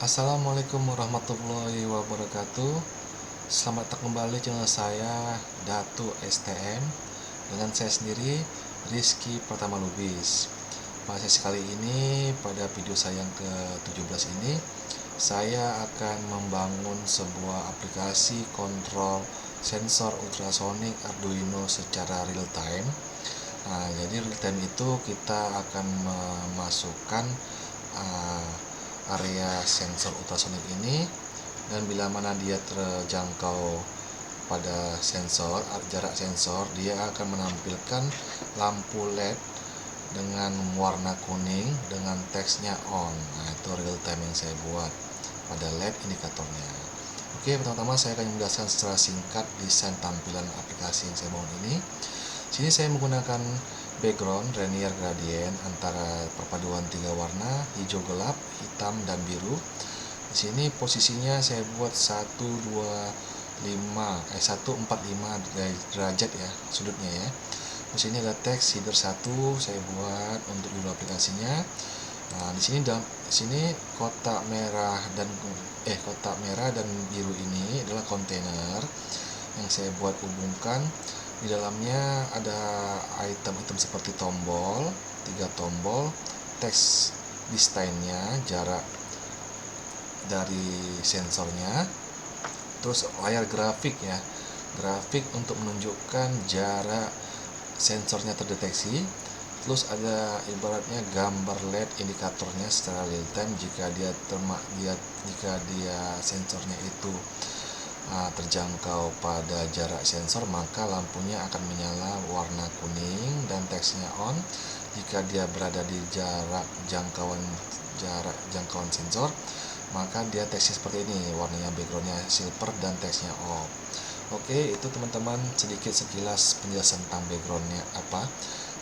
Assalamualaikum warahmatullahi wabarakatuh. Selamat datang kembali channel saya Datu STM dengan saya sendiri Rizky Pratama Lubis. Pada sesi kali ini, pada video saya yang ke-17 ini, saya akan membangun sebuah aplikasi kontrol sensor ultrasonik Arduino secara real time. Jadi real time itu kita akan memasukkan area sensor ultrasonik ini, dan bila mana dia terjangkau pada sensor, jarak sensor, dia akan menampilkan lampu LED dengan warna kuning dengan teksnya on. Itu real time yang saya buat pada LED indikatornya. Oke, pertama-tama saya akan menjelaskan secara singkat desain tampilan aplikasi yang saya bangun ini. Sini saya menggunakan background linear gradient antara perpaduan tiga warna, hijau gelap, hitam, dan biru. Di sini posisinya saya buat 145 derajat ya sudutnya ya. Terus ini ada teks header 1 saya buat untuk judul aplikasinya. Di sini kotak merah dan biru ini adalah kontainer yang saya buat hubungkan. Di dalamnya ada item-item seperti tombol, 3 tombol, teks distance-nya, jarak dari sensornya, terus layar grafik ya, grafik untuk menunjukkan jarak sensornya terdeteksi, terus ada ibaratnya gambar LED indikatornya secara real time jika sensornya itu terjangkau pada jarak sensor, maka lampunya akan menyala warna kuning dan teksnya on. Jika dia berada di jarak jangkauan sensor, maka dia teksnya seperti ini, warnanya backgroundnya silver dan teksnya off. Oke, itu teman-teman sedikit sekilas penjelasan tentang backgroundnya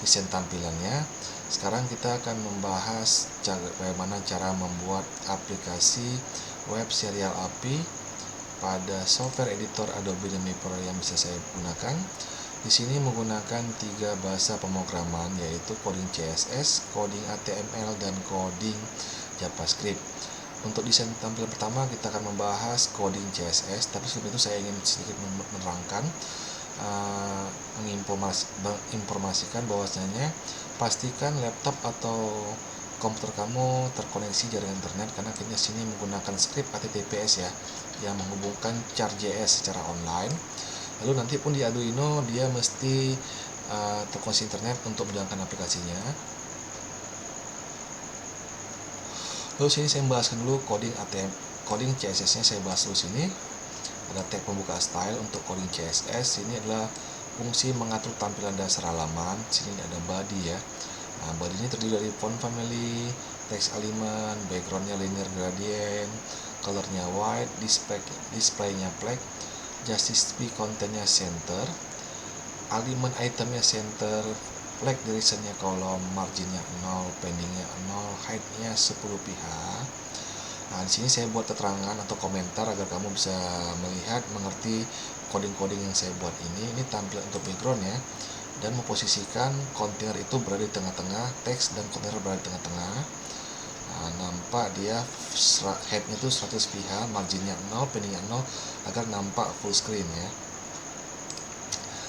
desain tampilannya. Sekarang kita akan membahas bagaimana cara membuat aplikasi web serial API pada software editor Adobe Premiere yang bisa saya gunakan. Di sini menggunakan 3 bahasa pemrograman, yaitu coding CSS, coding HTML, dan coding JavaScript. Untuk desain tampilan pertama kita akan membahas coding CSS, tapi sebelum itu saya ingin sedikit menerangkan, menginformasikan bahwasanya pastikan laptop atau komputer kamu terkoneksi jaringan internet, karena kita sini menggunakan script HTTPS ya, yang menghubungkan char.js secara online. Lalu nanti pun di Arduino dia mesti terkoneksi internet untuk menjalankan aplikasinya. Lalu sini saya membahaskan dulu coding CSS-nya. Saya bahas dulu sini. Ada tag pembuka style untuk coding CSS. Ini adalah fungsi mengatur tampilan dasar halaman. Sini ada body ya. Body ini terdiri dari font family, text element, backgroundnya linear gradient, colornya white, displaynya black, justice p contentnya center, element itemnya center, flag directionnya kolom, marginnya 0, paddingnya 0, heightnya 10 pihak. Di sini saya buat keterangan atau komentar agar kamu bisa melihat, mengerti coding-coding yang saya buat ini. Ini tampilan untuk background ya, dan memposisikan kontainer itu berada di tengah-tengah, teks dan kontainer berada di tengah-tengah. Nampak dia headnya itu 100 pihak, marginnya 0, paddingnya 0, agar nampak full screen ya.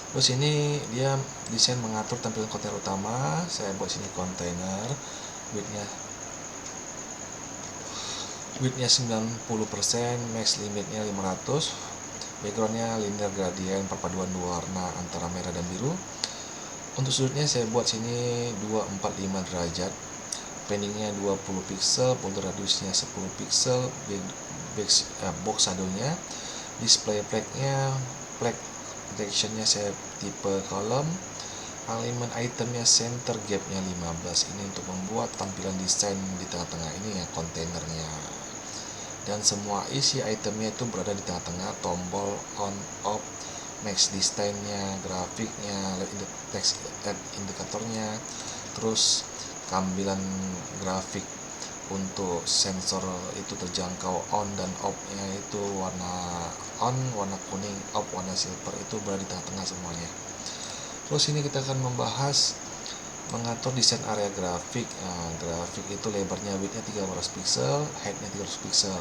Terus ini dia desain mengatur tampilan kontainer utama. Saya buat sini kontainer widthnya 90%, max limitnya 500, backgroundnya linear gradient, perpaduan dua warna antara merah dan biru. Untuk sudutnya saya buat sini 245 derajat, paddingnya 20 pixel, border radiusnya 10 pixel, box shadownya, display flagnya, flag directionnya saya tipe kolom, element itemnya center gapnya 15. Ini untuk membuat tampilan desain di tengah-tengah ini ya, kontainernya, dan semua isi itemnya itu berada di tengah-tengah, tombol on off, max distance-nya, grafiknya, text indikatornya, terus tampilan grafik untuk sensor itu terjangkau on dan off-nya itu warna on, warna kuning, off, warna silver, itu berada di tengah-tengah semuanya. Terus ini kita akan membahas mengatur desain area grafik. Grafik itu lebarnya, widthnya 13 pixel, heightnya 13 pixel,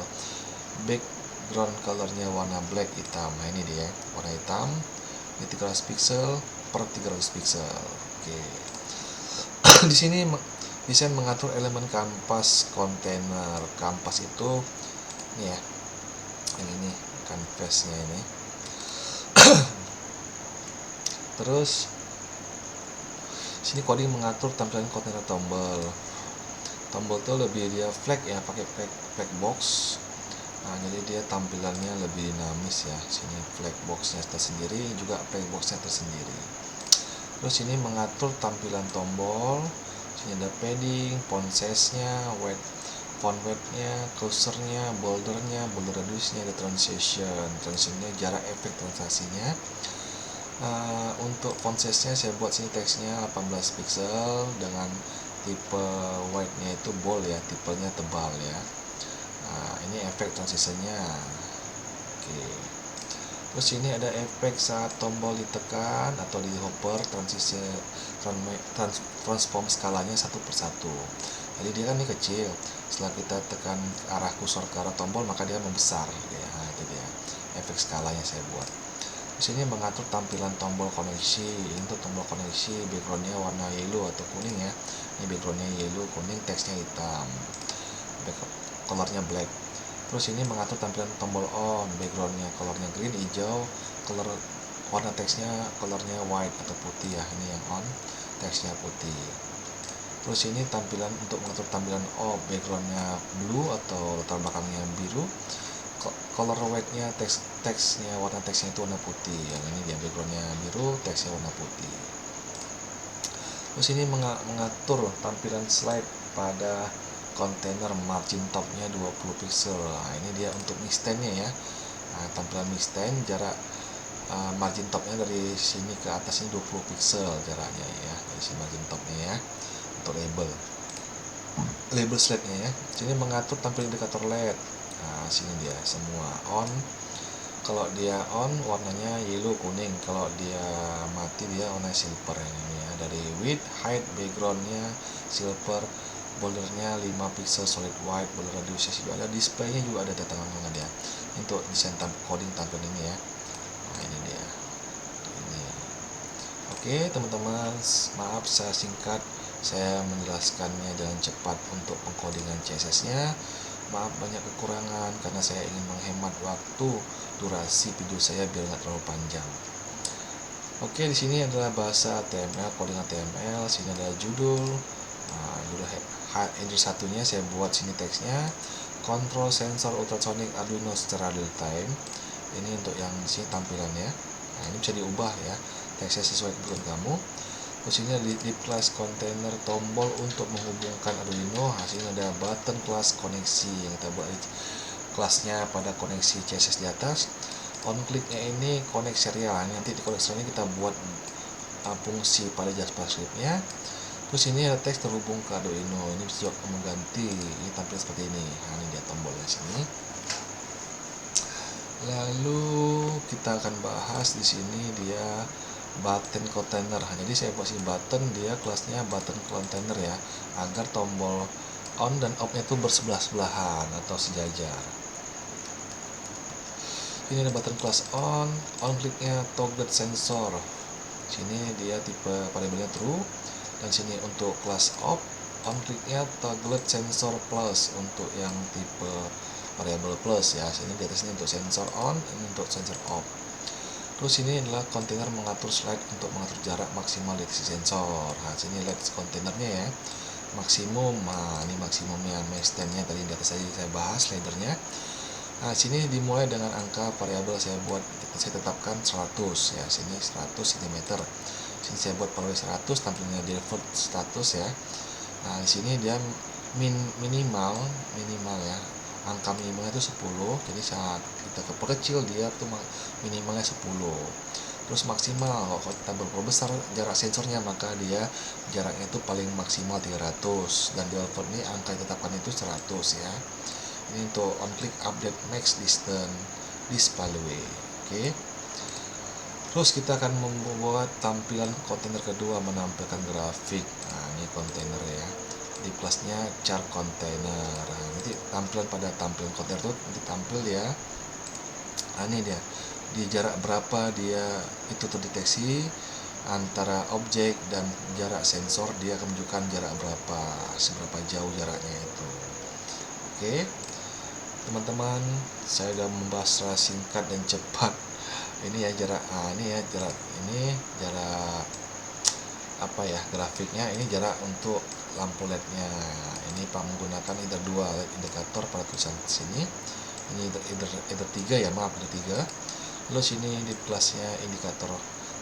background colornya warna black, hitam. Nah ini dia warna hitam, ini 13 pixel per 300 pixel. Oke. Di sini desain mengatur elemen kanvas kontainer. Kanvas itu ini ya, ini kanvasnya ini. Terus sini coding mengatur tampilan kontainer tombol. Tombol tuh lebih dia flag ya, pakai flag box. Nah, jadi dia tampilannya lebih dinamis ya. Sini flag boxnya tersendiri, juga flag boxnya tersendiri. Terus ini mengatur tampilan tombol. Sini ada padding, font size-nya, font weight-nya, cursornya, bordernya, border radius-nya, ada transition-nya, jarak efek transaksinya. Untuk font size-nya saya buat sini teksnya 18 pixel dengan tipe white-nya itu bold ya, tipenya tebal ya. Ini efek transition-nya. Oke. Terus ini ada efek saat tombol ditekan atau di hover, transform skalanya satu persatu. Jadi dia kan ini kecil, setelah kita tekan arah kursor ke arah tombol maka dia membesar ya. Nah, itu dia efek skalanya saya buat. Di sini mengatur tampilan tombol koneksi. Untuk tombol koneksi backgroundnya warna yellow atau kuning ya. Ini backgroundnya yellow, kuning, teksnya hitam, colornya black. Terus ini mengatur tampilan tombol on, backgroundnya colornya green, hijau, color warna teksnya colornya white atau putih ya. Ini yang on, teksnya putih. Terus ini tampilan untuk mengatur tampilan off, backgroundnya blue atau latar belakangnya biru, color white-nya teksnya warna teksnya itu warna putih. Yang ini dia backgroundnya biru, teksnya warna putih. Terus ini mengatur tampilan slide pada kontainer, margin topnya 20 pixel. Nah, ini dia untuk mixtennya ya. Nah, tampilan mixten, jarak margin topnya dari sini ke atas ini 20 pixel jaraknya ya, dari sini margin topnya ya. Untuk label slide-nya ya. Sini mengatur tampilan indikator LED. Nah, sini dia semua on. Kalau dia on warnanya yellow, kuning. Kalau dia mati dia warna silver ini ya. Dari width, height, backgroundnya silver, bordernya 5 pixel solid white, border radiusnya juga ada, displaynya juga ada tanda tangan dia. Untuk desain coding tampilan ini ya. Nah, ini dia. Ini. Oke, teman-teman, maaf saya singkat, saya menjelaskannya dengan cepat untuk pengkodingan CSS-nya. Maaf banyak kekurangan karena saya ingin menghemat waktu durasi video saya biar nggak terlalu panjang. Oke, di sini adalah bahasa HTML, coding HTML. Sini ada judul. Nah, judul header satunya saya buat sini teksnya. Control sensor ultrasonic Arduino secara real time. Ini untuk yang sini tampilannya. Nah, ini bisa diubah ya. Teksnya sesuai kebutuhan kamu. Terus ini ada di class container tombol untuk menghubungkan Arduino. Hasilnya ada button class koneksi yang kita buat kelasnya pada koneksi CSS di atas. On clicknya ini connect serial. Nanti di connect serialnya kita buat fungsi pada JavaScript-nya. Terus ini ada teks terhubung ke Arduino. Ini bisa juga mengganti. Ini tampil seperti ini. Nah, ini dia tombolnya sini. Lalu kita akan bahas di sini dia button container. Jadi saya buat sini button, dia kelasnya button container ya, agar tombol on dan off nya itu bersebelah-sebelahan atau sejajar. Ini ada button class on clicknya toggle sensor. Sini dia tipe variabelnya true, dan sini untuk class off on clicknya toggle sensor plus untuk yang tipe variabel plus ya. Sini di atas ini untuk sensor on, ini untuk sensor off. Terus ini adalah kontainer mengatur slide untuk mengatur jarak maksimal deteksi sensor. Nah, sini lihat kontainernya ya, maksimum. Nah, ini maksimumnya mixtennya tadi di atas saya bahas lebarnya. Nah, sini dimulai dengan angka variabel saya tetapkan 100 ya. Sini 100 cm. Sini saya buat value 100, tampilnya default status ya. Nah, di sini dia minimal ya. Angka minimalnya itu 10. Jadi saat kita perkecil dia tuh minimalnya 10. Terus maksimal kalau kita berperbesar jarak sensornya maka dia jaraknya itu paling maksimal 300, dan default ini angka yang ditetapkan itu 100 ya. Ini untuk on click update max distance this value. Oke. Terus kita akan membuat tampilan kontainer kedua, menampilkan grafik. Nah, ini kontainer ya. Di plusnya char kontainer. Nah, nanti tampilan pada tampilan kontainer itu nanti tampil ya. Nah, ini dia. Di jarak berapa dia itu terdeteksi antara objek dan jarak sensor, dia akan menunjukkan jarak berapa, seberapa jauh jaraknya itu. Oke. Teman-teman, saya sudah membahas secara singkat dan cepat. Ini ya jarak, ini ya jarak, ini jarak apa ya, grafiknya. Ini jarak untuk lampu LED-nya. Ini Pak menggunakan either 2 LED indikator pada tulisan sini. Ini either 3 ya, maaf, ada 3. Lalu sini di plusnya indikator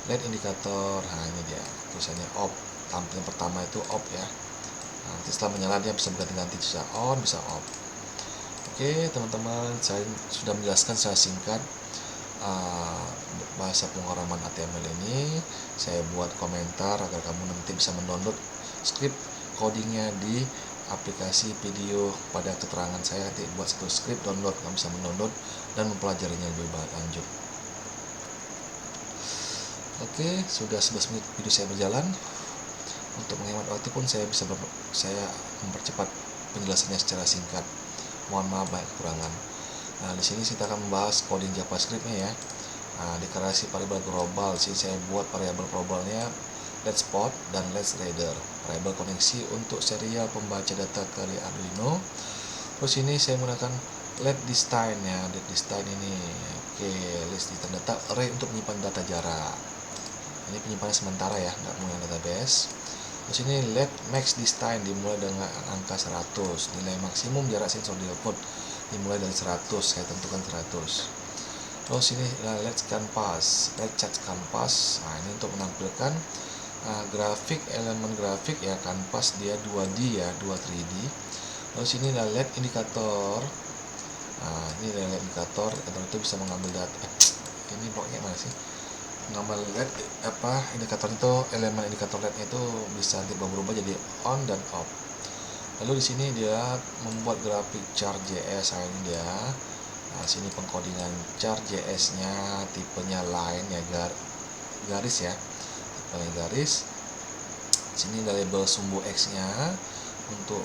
LED indikator. Nah, ini dia tulisannya off. Tampilan pertama itu off ya. Nanti setelah menyala dia bisa berganti-ganti, bisa on, bisa off. Oke teman-teman, saya sudah menjelaskan secara singkat bahasa pemrograman HTML ini. Saya buat komentar agar kamu nanti bisa mendownload script codingnya di aplikasi video pada keterangan saya. Nanti buat satu script download, kamu bisa mendownload dan mempelajarinya lebih lanjut. Oke, sudah 11 menit video saya berjalan. Untuk menghemat waktu pun saya mempercepat penjelasannya secara singkat. Mohon maaf banyak kekurangan. Nah, di sini kita akan membahas coding JavaScript-nya ya. Nah, deklarasi variabel global, di sini saya buat variabel globalnya let's spot dan let's reader. Variabel koneksi untuk serial pembaca data ke Arduino. Terus ini saya menggunakan let distance ya, let distance ini. Oke, list distance data array untuk menyimpan data jarak. Ini penyimpanan sementara ya, nggak menggunakan database. Terus ini let max distance dimulai dengan angka 100. Nilai maksimum jarak sensor di output dimulai dari 100, saya tentukan 100. Terus ini let canvas, let chat canvas. Nah, ini untuk menampilkan grafik, elemen grafik ya, canvas dia 2D ya, 2 3D. Terus ini let indikator. Nah, ini let indikator, itu bisa mengambil data. Ini bloknya mana sih? Mengambil LED indikator itu, elemen indikator LED-nya itu bisa berubah jadi on dan off. Lalu di sini dia membuat grafik char.js. Nah, ini dia. Nah, sini pengkodingan char.js-nya, tipenya line ya, garis ya. Tipenya garis. Sini ada label sumbu X-nya untuk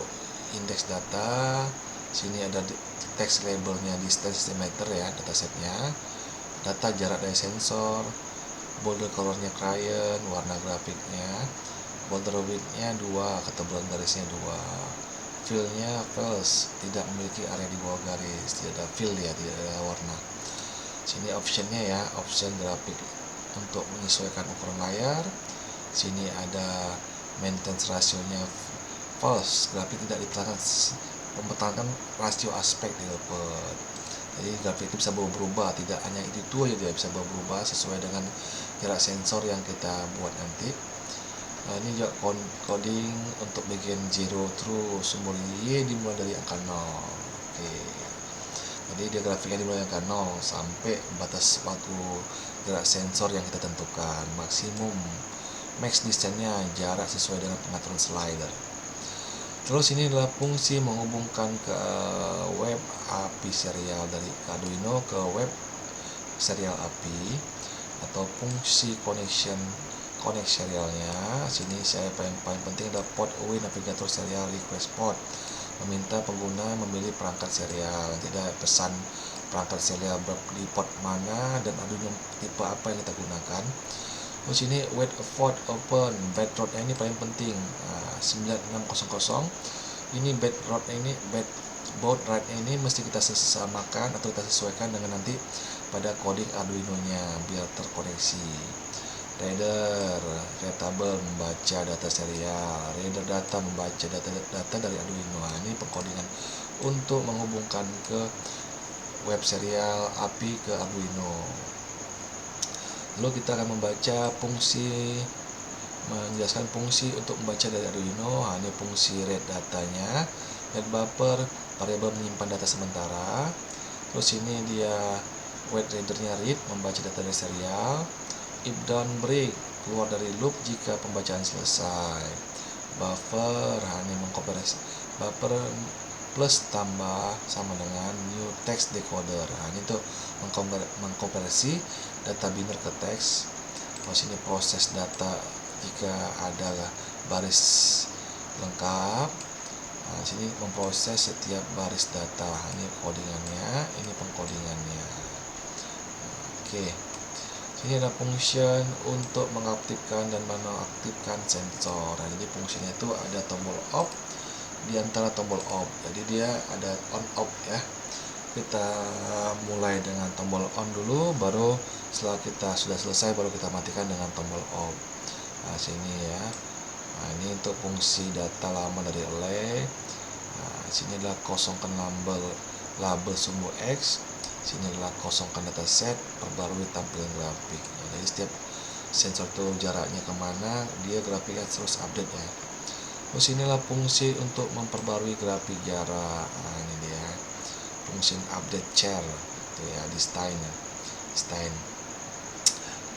indeks data. Sini ada teks labelnya distance estimator ya, datasetnya. Data jarak dari sensor. Border colornya client, warna grafiknya, border width-nya 2, ketebalan garisnya 2, fill-nya false, tidak memiliki area di bawah garis, tidak ada fill ya, tidak ada warna. Sini option-nya ya, option grafik untuk menyesuaikan ukuran layar. Sini ada maintenance rasionya false, grafik tidak mempertahankan rasio aspek di output. Jadi grafik itu bisa berubah, tidak hanya itu aja, dia bisa berubah sesuai dengan jarak sensor yang kita buat nanti. Nah, ini juga coding untuk bagian zero true, sumber Y dimulai dari angka 0. Oke. Jadi dia grafiknya dimulai dari angka 0 sampai batas waktu jarak sensor yang kita tentukan. Maksimum max distance-nya jarak sesuai dengan pengaturan slider. Terus ini adalah fungsi menghubungkan ke web API serial dari Arduino ke web serial API, atau fungsi connect serialnya. Sini saya paling penting adalah port away navigator serial request port, meminta pengguna memilih perangkat serial. Tidak pesan perangkat serial di port mana dan Arduino tipe apa yang kita gunakan. Terus ini wait afford open baud rate ini paling penting, 9600. Ini baud rate ini mesti kita samakan atau kita sesuaikan dengan nanti pada coding Arduino nya biar terkoneksi. Reader readable membaca data serial, reader data membaca data dari Arduino. Ini pengkodingan untuk menghubungkan ke web serial API ke Arduino. Lalu kita akan menjelaskan fungsi untuk membaca dari Arduino. Ini fungsi read datanya, read buffer, variabel menyimpan data sementara. Terus ini dia wait readernya read, membaca data dari serial. If done break, keluar dari loop jika pembacaan selesai. Buffer, ini mengkomparasi buffer plus tambah sama dengan new text decoder. Nah, ini untuk mengkonversi data biner ke teks. Sini proses data jika ada baris lengkap. Nah, sini memproses setiap baris data. Ini codingannya, ini pengkodingannya. Oke. Ini ada function untuk mengaktifkan dan menonaktifkan sensor. Nah, jadi fungsinya itu ada tombol off di antara tombol off. Jadi dia ada on off ya. Kita mulai dengan tombol on dulu, baru setelah kita sudah selesai baru kita matikan dengan tombol off. Nah, sini ya. Nah, ini untuk fungsi data lama dari array. Nah, sini adalah kosongkan label sumbu X. Sini adalah kosongkan dataset, perbarui tampilan grafik. Nah, jadi setiap sensor itu jaraknya kemana, dia grafiknya terus update ya. Terus inilah fungsi untuk memperbarui grafik jarak. Nah, ini dia fungsi update char itu ya, di Stein.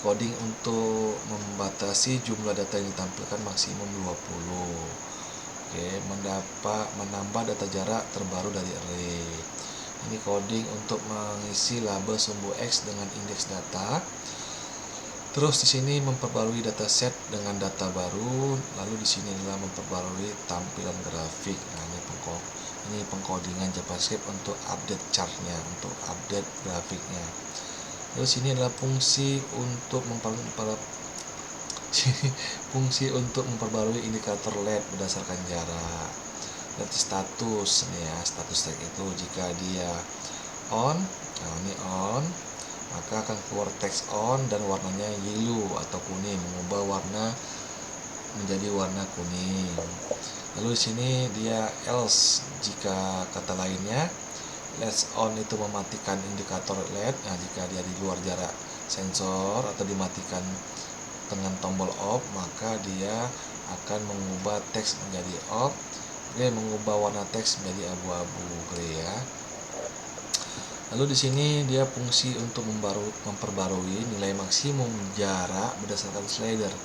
Coding untuk membatasi jumlah data yang ditampilkan maksimum 20. Oke, menambah data jarak terbaru dari array. Ini coding untuk mengisi label sumbu X dengan indeks data. Terus di sini memperbarui dataset dengan data baru. Lalu di sini adalah memperbarui tampilan grafik. Nah, ini pengkodingan JavaScript untuk update chartnya, untuk update grafiknya. Terus ini adalah fungsi untuk memperbarui indikator LED berdasarkan jarak. Dan status nih ya, status tag itu jika dia on, nah ini on, maka akan keluar teks on dan warnanya yellow atau kuning, mengubah warna menjadi warna kuning. Lalu di sini dia else, jika kata lainnya let's on itu mematikan indikator LED. Nah, jika dia di luar jarak sensor atau dimatikan dengan tombol off, maka dia akan mengubah teks menjadi off. Mengubah warna teks menjadi abu-abu grey ya. Lalu di sini dia fungsi untuk memperbarui nilai maksimum jarak berdasarkan slider.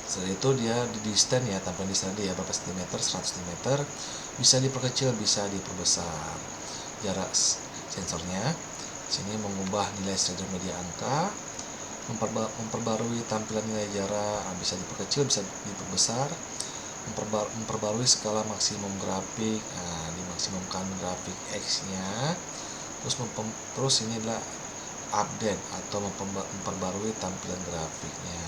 Setelah itu dia di distance ya, tampilan distance dia berapa cm, 100 cm, bisa diperkecil, bisa diperbesar jarak sensornya. Sini mengubah nilai slider media angka, memperbarui tampilan nilai jarak, bisa diperkecil, bisa diperbesar. Memperbarui skala maksimum grafik, nah, dimaksimumkan grafik X-nya. Terus ini adalah update atau memperbarui tampilan grafiknya.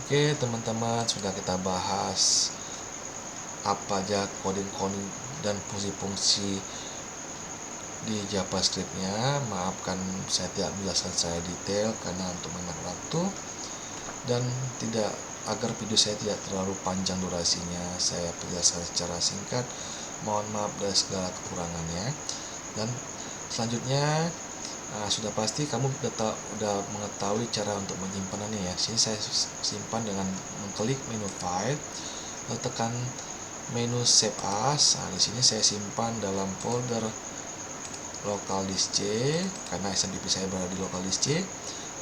Oke teman-teman, sudah kita bahas apa aja coding dan fungsi-fungsi di JavaScript-nya. Maafkan saya tidak menjelaskan saya detail karena untuk menghemat waktu dan agar video saya tidak terlalu panjang durasinya, saya penjelaskan secara singkat. Mohon maaf dari segala kekurangannya. Dan selanjutnya sudah pasti kamu udah mengetahui cara untuk menyimpanannya ya. Sini saya simpan dengan mengklik menu file, lalu tekan menu save as. Nah, di sini saya simpan dalam folder local disk C karena XAMPP saya berada di local disk C,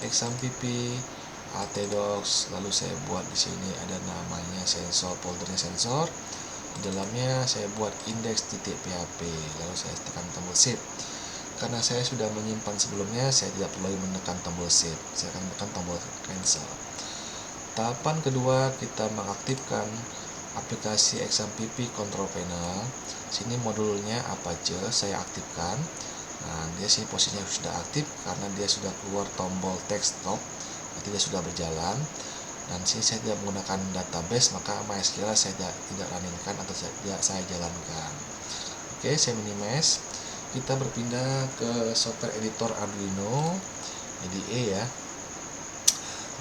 XAMPP atdocs. Lalu saya buat di sini ada namanya sensor, foldernya sensor. Di dalamnya saya buat index.php. Lalu saya tekan tombol save. Karena saya sudah menyimpan sebelumnya, saya tidak perlu menekan tombol save. Saya akan menekan tombol cancel. Tahapan kedua, kita mengaktifkan aplikasi XAMPP Control Panel. Sini modulnya Apache saya aktifkan. Nah, dia sini posisinya sudah aktif karena dia sudah keluar tombol text stop. Berarti dia sudah berjalan. Dan sini saya tidak menggunakan database, maka MySQL saya tidak runingkan atau saya jalankan. Oke, saya minimize. Kita berpindah ke software editor Arduino IDE ya.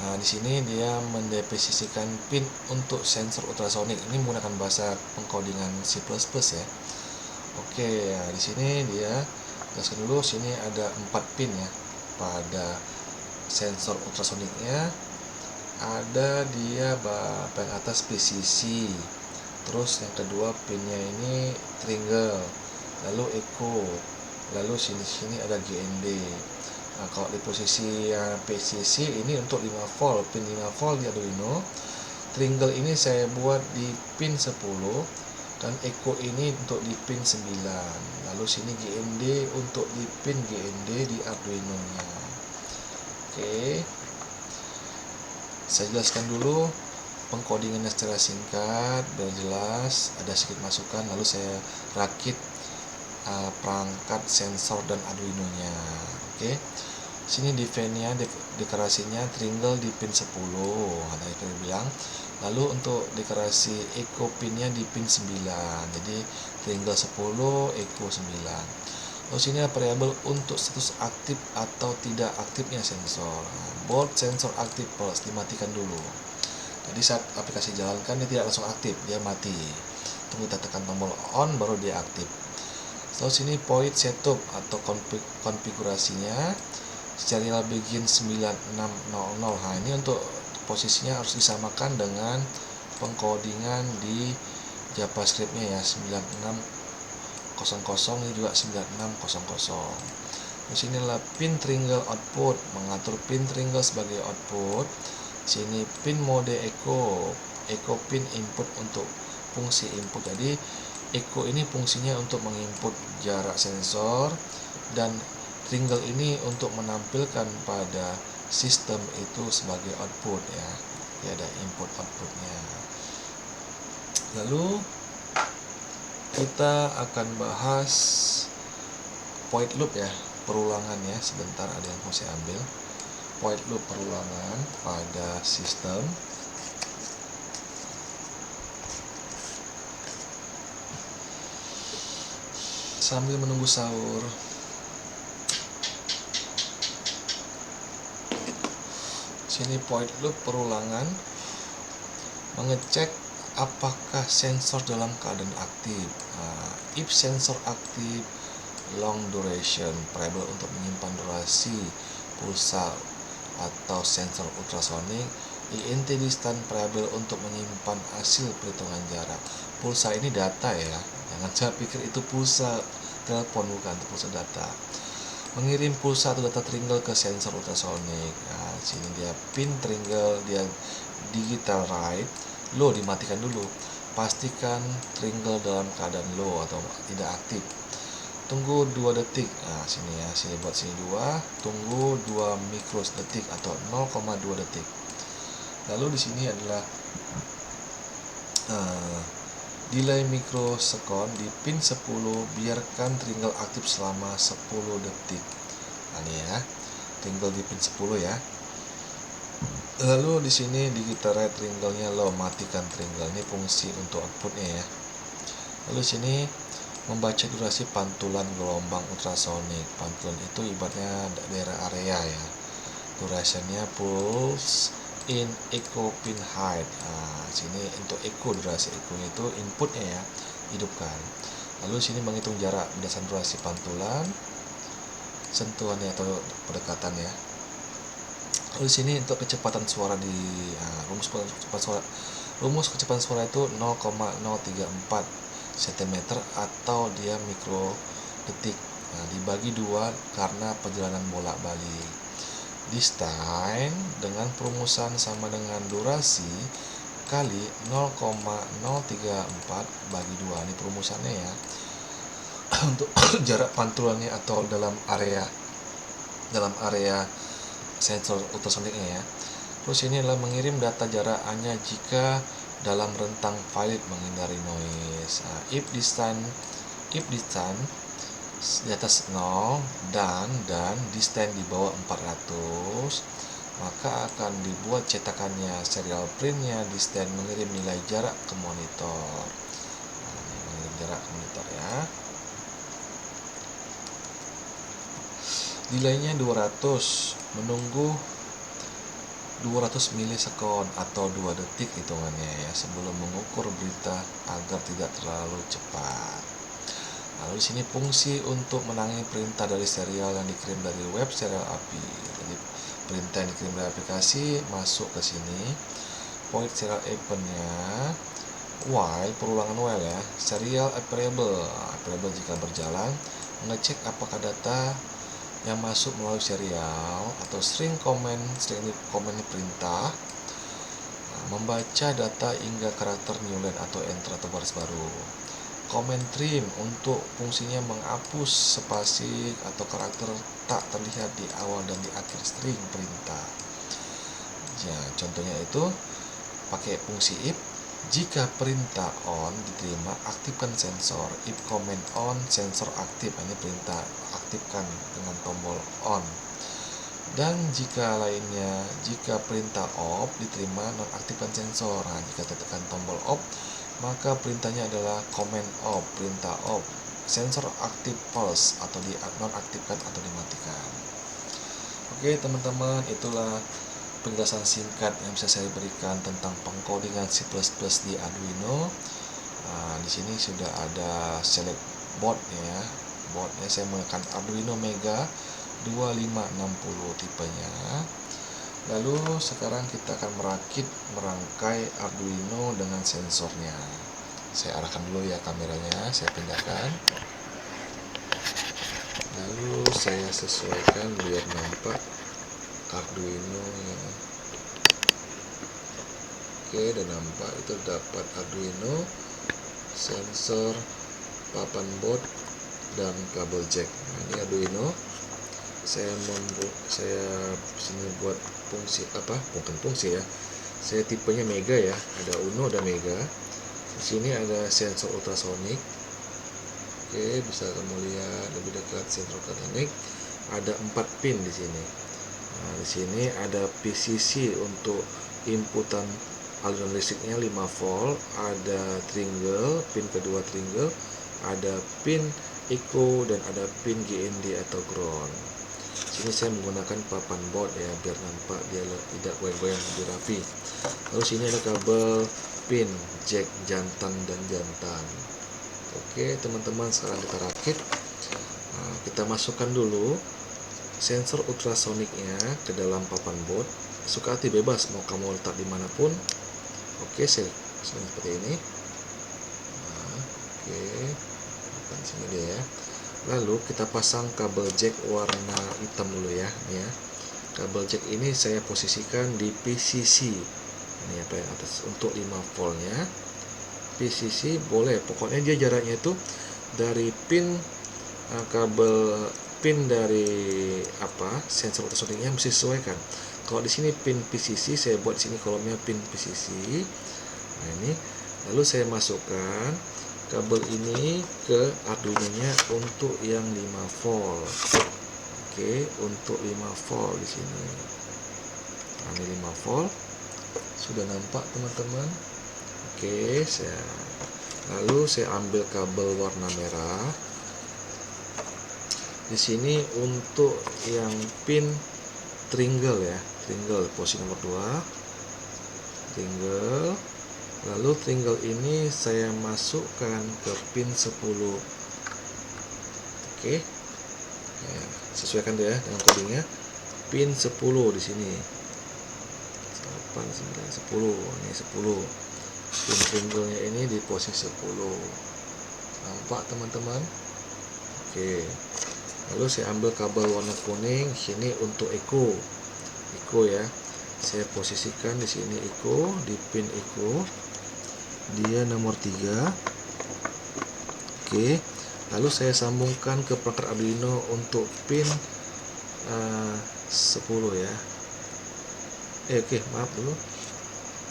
Nah, di sini dia mendefinisikan pin untuk sensor ultrasonic. Ini menggunakan bahasa pengkodingan C++ ya. Oke, ya di sini dia jelaskan dulu. Sini ada 4 pin ya pada sensor ultrasoniknya. Ada dia bagian atas PCC. Terus yang kedua pinnya ini triangle, lalu echo, lalu sini ada GND. Nah, kalau di posisi PCC ini untuk 5 volt, pin 5 volt di Arduino. Triangle ini saya buat di pin 10, dan echo ini untuk di pin 9. Lalu sini GND untuk di pin GND di Arduino nya. Oke, saya jelaskan dulu pengkodingannya secara singkat biar jelas, ada sedikit masukan. Lalu saya rakit perangkat sensor dan Arduino nya. Oke, sini define-nya, dekorasinya tringle di pin 10. Ada yang bilang. Lalu untuk dekorasi echo pinnya di pin 9. Jadi tringle 10, echo 9. Lalu sini ada variabel untuk status aktif atau tidak aktifnya sensor. Board sensor aktif plus, dimatikan dulu. Jadi saat aplikasi jalankan dia tidak langsung aktif, dia mati. Tunggu kita tekan tombol on baru dia aktif. Lalu sini point setup atau konfigurasinya serial begin 9600. Nah, ini untuk posisinya harus disamakan dengan pengkodingan di JavaScript-nya ya, 9600 ini juga 9600. Terus inilah pin tringle output, mengatur pin tringle sebagai output. Sini pin mode echo pin input untuk fungsi input. Jadi echo ini fungsinya untuk menginput jarak sensor, dan tringle ini untuk menampilkan pada sistem itu sebagai output ya. Dia ada input outputnya. Lalu kita akan bahas point loop ya, perulangan ya. Sebentar, ada yang mau saya ambil. Point loop perulangan pada sistem. Sambil menunggu sahur. Sini point loop perulangan mengecek apakah sensor dalam keadaan aktif. If sensor aktif, long duration, variabel untuk menyimpan durasi pulsa atau sensor ultrasonik. INT distance, variabel untuk menyimpan hasil perhitungan jarak. Pulsa ini data ya, jangan saya pikir itu pulsa telepon, bukan, itu pulsa data. Mengirim pulsa atau data tringle ke sensor ultrasonik. Nah, sini dia pin tringle, dia digital write. Low dimatikan dulu. Pastikan tringle dalam keadaan low atau tidak aktif. Tunggu 2 detik. Nah, sini ya, sini buat sini 2. Tunggu 2 mikrodetik atau 0,2 detik. Lalu di sini adalah delay mikrosekon di pin 10, biarkan tringle aktif selama 10 detik. Nah, ini ya, tringle di pin 10 ya. Lalu di sini digital write tringle-nya low, matikan tringle. Ini fungsi untuk outputnya ya. Lalu sini membaca durasi pantulan gelombang ultrasonik. Pantulan itu ibaratnya daerah area ya. Durasinya pulse in echo pin height. Nah, sini untuk echo, durasi echo itu inputnya ya, hidupkan. Lalu sini menghitung jarak berdasarkan durasi pantulan, sentuhannya atau pendekatan ya. Lalu sini untuk kecepatan suara di rumus kecepatan suara itu 0,034 cm atau dia mikrodetik. Nah, dibagi 2 karena perjalanan bolak-balik. Distance dengan perumusan sama dengan durasi kali 0,034 bagi 2. Ini perumusannya ya. Untuk jarak pantulannya atau dalam area sensor ultrasoniknya ya. Terus ini adalah mengirim data jarak hanya jika dalam rentang valid, menghindari noise. Nah, if distance di atas 0 dan distance di bawah 400, maka akan dibuat cetakannya, serial printnya, distance mengirim nilai jarak ke monitor. Nah, ini mengirim jarak ke monitor ya. Delaynya 200, menunggu 200 milisekon atau 2 detik hitungannya ya, sebelum mengukur berita agar tidak terlalu cepat. Lalu di sini fungsi untuk menangani perintah dari serial yang dikirim dari web serial API. Jadi perintah yang dikirim dari aplikasi masuk ke sini. Point serial event-nya while, perulangan while ya, serial variable jika berjalan, mengecek apakah data yang masuk melalui serial atau string comment ini perintah, membaca data hingga karakter new line atau enter atau baris baru. Command trim untuk fungsinya menghapus spasi atau karakter tak terlihat di awal dan di akhir string perintah. Ya, contohnya itu pakai fungsi if. Jika perintah on diterima, aktifkan sensor. If command on, sensor aktif. Ini perintah aktifkan dengan tombol on. Dan jika lainnya, jika perintah off diterima, nonaktifkan sensor. Nah, jika tekan tombol off, maka perintahnya adalah command off, perintah off. Sensor aktif false atau nonaktifkan atau dimatikan. Oke teman-teman, itulah penjelasan singkat yang bisa saya berikan tentang pengkodingan C++ di Arduino. Di sini sudah ada select board ya. Boardnya saya menggunakan Arduino Mega 2560 tipenya. Lalu sekarang kita akan merangkai Arduino dengan sensornya. Saya arahkan dulu ya kameranya, saya pindahkan. Lalu saya sesuaikan biar nampak Arduino ya. Oke, udah nampak, itu dapat Arduino, sensor, papan board, dan kabel jack. Nah, ini Arduino. Saya sini buat fungsi bukan fungsi ya. Saya tipenya Mega ya, ada Uno dan Mega. Di sini ada sensor ultrasonic. Oke, bisa kamu lihat lebih dekat sensor ultrasonic. Ada 4 pin di sini. Nah, di sini ada PCC untuk inputan aliran listriknya 5 volt, ada tringle, pin kedua tringle, ada pin echo dan ada pin GND atau ground. Sini saya menggunakan papan board ya biar nampak dia tidak goyang-goyang, lebih rapi. Lalu sini ada kabel pin jack jantan dan jantan. Oke teman-teman, sekarang kita rakit. Nah, kita masukkan dulu sensor ultrasoniknya ke dalam papan board. Suka hati bebas mau kamu letak dimanapun. Oke, seperti ini. Nah, oke, bukan sini deh ya. Lalu kita pasang kabel jack warna hitam dulu ya, ini ya. Kabel jack ini saya posisikan di PCC. Ini apa yang atas untuk 5 voltnya. PCC boleh, pokoknya dia jaraknya itu dari pin kabel pin dari sensor ultrasoniknya mesti sesuaikan. Kalau di sini pin PCC, saya buat di sini kolomnya pin PCC. Nah ini, lalu saya masukkan kabel ini ke Arduino-nya untuk yang 5 volt. Oke, untuk 5 volt di sini. Nah, ini 5 volt. Sudah nampak teman-teman? Oke, lalu saya ambil kabel warna merah. Di sini untuk yang pin tringle ya, tringle posisi nomor 2. Tringle. Lalu tringle ini saya masukkan ke pin 10. Oke. Ya, sesuaikan ya dengan codingnya. Pin 10 di sini. 8 9 10. Ini 10. Pin tringle-nya ini di posisi 10. Nampak teman-teman? Oke. Lalu saya ambil kabel warna kuning sini untuk echo ya. Saya posisikan di sini echo, di pin echo. Dia nomor 3. Oke. Lalu saya sambungkan ke perangkat Arduino untuk pin 10 ya. Oke, maaf dulu.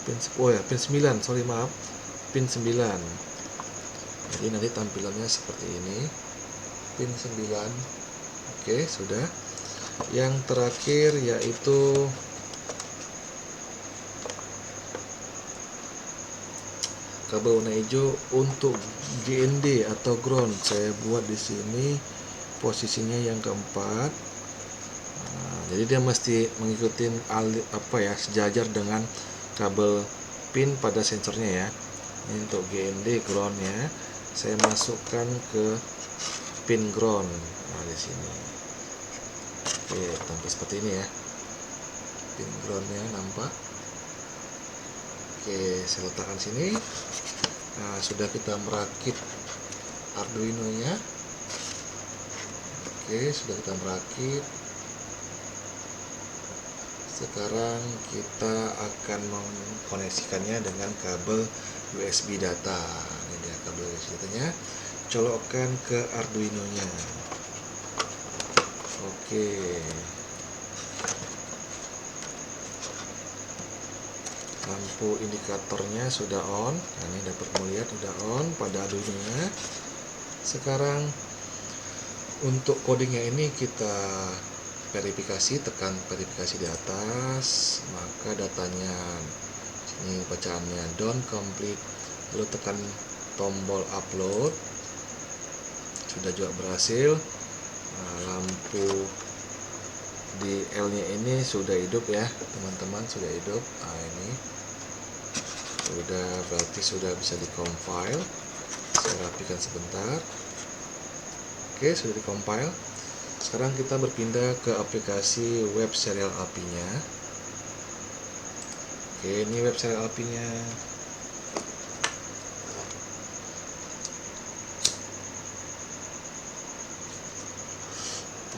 Pin 10 ya, pin 9. Sorry, maaf. Pin 9. Jadi nanti tampilannya seperti ini. Pin 9. Oke, sudah. Yang terakhir yaitu kabel warna hijau untuk GND atau ground. Saya buat di sini posisinya yang keempat. Nah, jadi dia mesti mengikuti sejajar dengan kabel pin pada sensornya ya. Ini untuk GND groundnya. Saya masukkan ke pin ground. Nah, di sini. Oke, tampak seperti ini ya. Pin groundnya nampak. Oke, saya letakkan sini. Nah, sudah kita merakit Arduino-nya. Oke, sudah kita merakit. Sekarang kita akan mengkoneksikannya dengan kabel USB data. Ini dia kabel USB senjatanya, colokkan ke Arduino nya. Oke, lampu indikatornya sudah on. Nah, ini dapat melihat sudah on pada Arduino nya. Sekarang untuk codingnya ini kita verifikasi, tekan verifikasi di atas, maka datanya ini bacaannya don't complete, lalu tekan tombol upload. Sudah juga berhasil. Nah, lampu di L nya ini sudah hidup ya teman-teman, sudah hidup. Nah, ini sudah, berarti sudah bisa di compile. Saya rapikan sebentar. Oke, sudah di compile. Sekarang kita berpindah ke aplikasi web serial API nya. Oke, ini web serial API nya.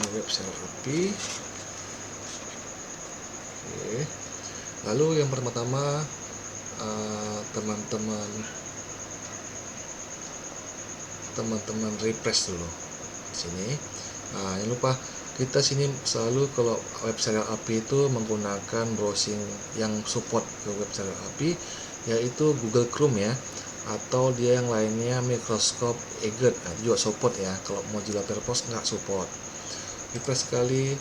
Ini web serial API. Oke. Lalu yang pertama-tama teman-teman refresh dulu sini. Nah, jangan lupa kita sini selalu kalau web serial API itu menggunakan browsing yang support ke web serial API, yaitu Google Chrome ya, atau dia yang lainnya Microsoft Edge. Nah, itu juga support ya. Kalau Mozilla Firefox nggak support. Refresh sekali,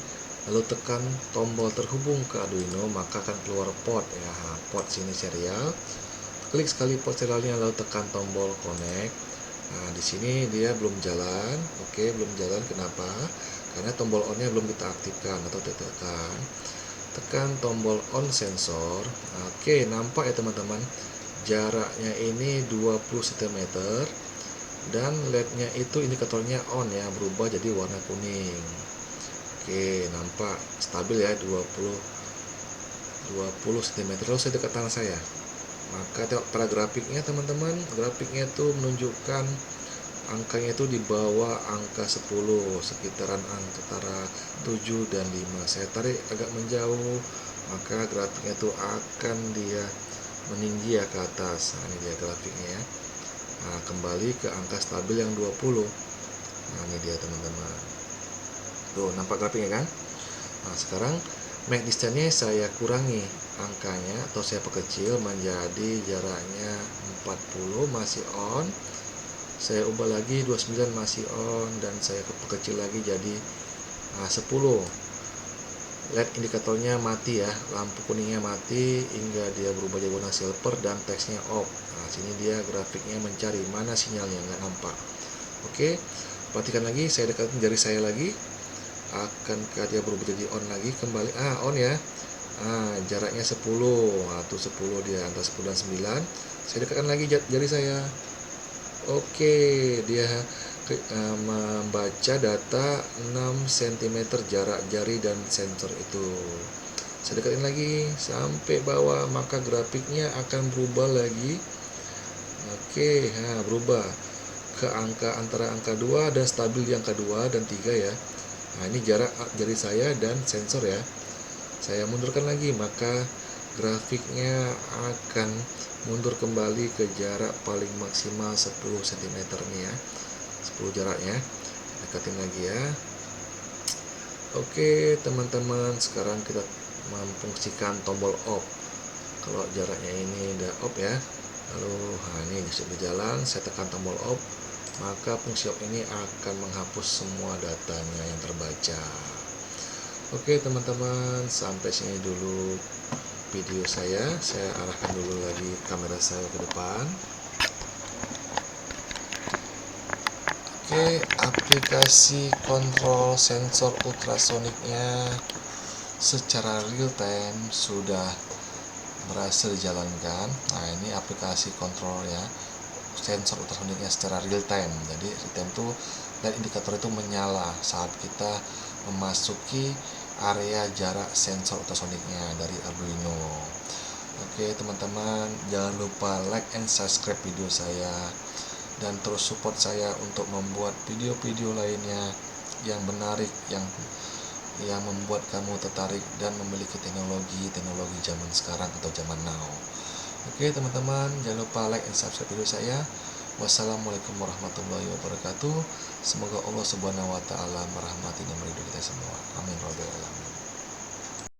lalu tekan tombol terhubung ke Arduino, maka akan keluar port ya. Port sini serial. Klik sekali port serialnya, lalu tekan tombol connect. Nah, di sini dia belum jalan. Oke, belum jalan. Kenapa? Karena tombol on-nya belum kita aktifkan atau ditekan. Tekan tombol on sensor. Oke, nampak ya teman-teman. Jaraknya ini 20 cm dan LED-nya itu indikatornya on ya, berubah jadi warna kuning. Oke, nampak stabil ya 20 cm. Lalu saya dekat tangan saya. Maka tengok pada grafiknya teman-teman, grafiknya itu menunjukkan angkanya itu di bawah angka 10, sekitaran antara 7 dan 5. Saya tarik agak menjauh, maka grafiknya itu akan dia meninggi ya ke atas. Nah, ini dia grafiknya ya. Nah, kembali ke angka stabil yang 20. Nah, ini dia teman-teman. Tuh, nampak grafiknya kan? Nah, sekarang make distance-nya saya kurangi angkanya atau saya perkecil menjadi jaraknya 40, masih on. Saya ubah lagi 29, masih on, dan saya perkecil lagi jadi 10. LED indikatornya mati ya, lampu kuningnya mati hingga dia berubah jadi warna silver dan teksnya off. Nah, sini dia grafiknya mencari mana sinyalnya, nggak nampak. Oke, perhatikan lagi, saya dekatkan jari saya lagi. Akankah dia berubah jadi on lagi? Kembali on ya. Jaraknya 10. Nah, tuh 10 dia antara 10 dan 9. Saya dekatkan lagi jari saya. Oke, dia membaca data 6 cm jarak jari dan sensor itu. Saya dekatin lagi sampai bawah, maka grafiknya akan berubah lagi. Oke, berubah ke antara angka 2 dan stabil di angka 2 dan 3 ya. Nah, ini jarak jari saya dan sensor ya. Saya mundurkan lagi, maka grafiknya akan mundur kembali ke jarak paling maksimal 10 cm nih ya. 10 jaraknya. Dekatin lagi ya. Oke, teman-teman, sekarang kita memfungsikan tombol off. Kalau jaraknya ini udah off ya. Lalu ini sudah berjalan, saya tekan tombol off, maka fungsi off ini akan menghapus semua datanya yang terbaca. Oke teman-teman, sampai sini dulu video saya arahkan dulu lagi kamera saya ke depan. Oke, aplikasi kontrol sensor ultrasoniknya secara real time sudah berhasil dijalankan. Nah, ini aplikasi kontrolnya sensor ultrasoniknya secara real time. Jadi real time itu dan indikator itu menyala saat kita memasuki area jarak sensor ultrasoniknya dari Arduino. Oke teman-teman, jangan lupa like and subscribe video saya dan terus support saya untuk membuat video-video lainnya yang menarik, yang membuat kamu tertarik dan memiliki teknologi zaman sekarang atau zaman now. Oke teman-teman, jangan lupa like and subscribe video saya. Wassalamualaikum warahmatullahi wabarakatuh. Semoga Allah Subhanahu wa taala merahmati dan meridhoi kita semua. Amin ya rabbal alamin.